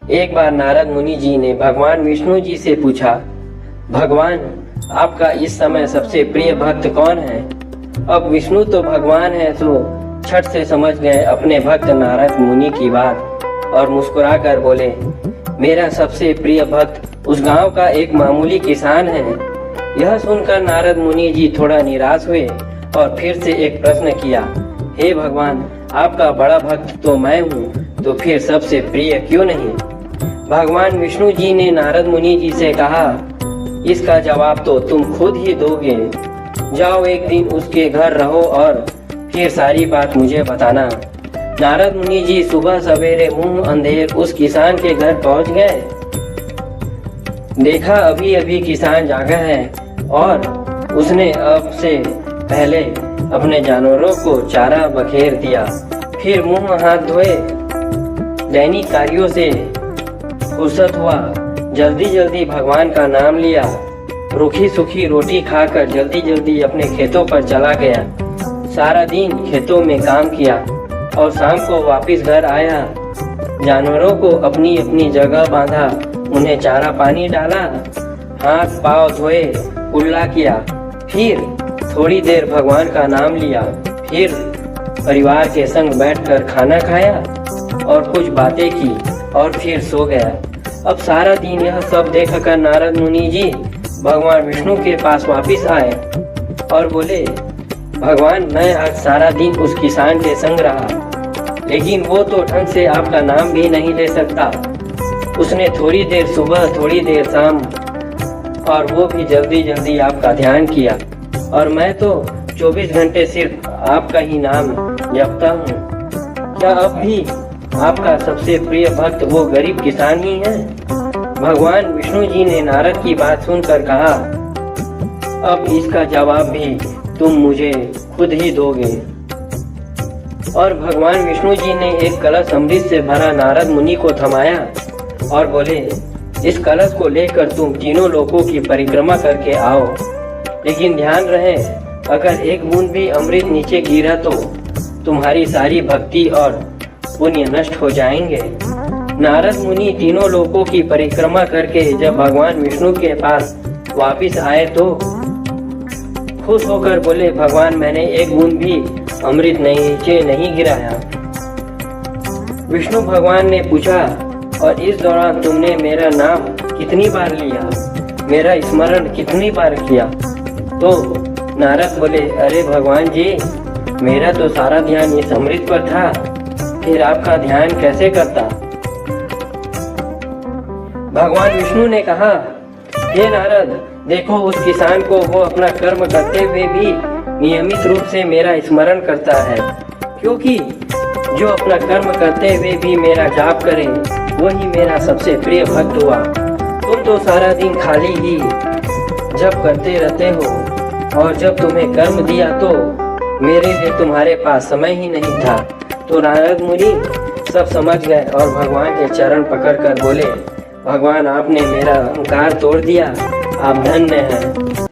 एक बार नारद मुनि जी ने भगवान विष्णु जी से पूछा, भगवान आपका इस समय सबसे प्रिय भक्त कौन है? अब विष्णु तो भगवान है, तो छठ से समझ गए अपने भक्त नारद मुनि की बात और मुस्कुराकर बोले, मेरा सबसे प्रिय भक्त उस गांव का एक मामूली किसान है। यह सुनकर नारद मुनि जी थोड़ा निराश हुए और फिर से एक प्रश्न किया, हे भगवान, आपका बड़ा भक्त तो मैं हूँ, तो फिर सबसे प्रिय क्यों नहीं? भगवान विष्णु जी ने नारद मुनि जी से कहा, इसका जवाब तो तुम खुद ही दोगे। जाओ एक दिन उसके घर रहो और फिर सारी बात मुझे बताना। नारद मुनि जी सुबह सवेरे मुंह अंधेर उस किसान के घर पहुंच गए। देखा अभी अभी किसान जागा है और उसने अब से पहले अपने जानवरों को चारा बखेर दिया। फिर मुंह हाथ धोए, दैनिक कार्यों से फुर्सत हुआ, जल्दी जल्दी भगवान का नाम लिया, रूखी सूखी रोटी खाकर जल्दी जल्दी अपने खेतों पर चला गया। सारा दिन खेतों में काम किया और शाम को वापस घर आया। जानवरों को अपनी अपनी जगह बांधा, उन्हें चारा पानी डाला, हाथ पांव धोए, कुल्ला किया, फिर थोड़ी देर भगवान का नाम लिया, फिर परिवार के संग बैठकर खाना खाया और कुछ बातें की और फिर सो गया। अब सारा दिन यह सब देखकर नारद मुनि जी भगवान विष्णु के पास वापस आए और बोले, भगवान, मैं आज सारा दिन उस किसान के संग रहा, लेकिन वो तो ढंग से आपका नाम भी नहीं ले सकता। उसने थोड़ी देर सुबह थोड़ी देर शाम, और वो भी जल्दी जल्दी आपका ध्यान किया, और मैं तो 24 घंटे सिर्फ आपका ही नाम जपता हूँ। क्या अब भी आपका सबसे प्रिय भक्त वो गरीब किसान ही है? भगवान विष्णु जी ने नारद की बात सुनकर कहा, अब इसका जवाब भी तुम मुझे खुद ही दोगे। और भगवान विष्णु जी ने एक कलश अमृत से भरा नारद मुनि को थमाया और बोले, इस कलश को लेकर तुम तीनों लोकों की परिक्रमा करके आओ, लेकिन ध्यान रहे, अगर एक बूंद भी अमृत नीचे गिरा तो तुम्हारी सारी भक्ति और पुण्य नष्ट हो जाएंगे। नारद मुनि तीनों लोकों की परिक्रमा करके जब भगवान विष्णु के पास वापस आए तो खुश होकर बोले, भगवान, मैंने एक बूंद भी अमृत नीचे नहीं गिराया। विष्णु भगवान ने पूछा, और इस दौरान तुमने मेरा नाम कितनी बार लिया, मेरा स्मरण कितनी बार किया? तो नारद बोले, अरे भगवान जी, मेरा तो सारा ध्यान इस अमृत पर था, फिर आपका ध्यान कैसे करता? भगवान विष्णु ने कहा, हे नारद, देखो उस किसान को, वो अपना कर्म करते हुए भी नियमित रूप से मेरा स्मरण करता है, क्योंकि जो अपना कर्म करते हुए भी मेरा जाप करे वही मेरा सबसे प्रिय भक्त हुआ। तुम तो सारा दिन खाली ही जप करते रहते हो, और जब तुम्हें कर्म दिया तो मेरे लिए तुम्हारे पास समय ही नहीं था। तो नारद मुनि सब समझ गए और भगवान के चरण पकड़कर बोले, भगवान, आपने मेरा अहंकार तोड़ दिया, आप धन्य हैं।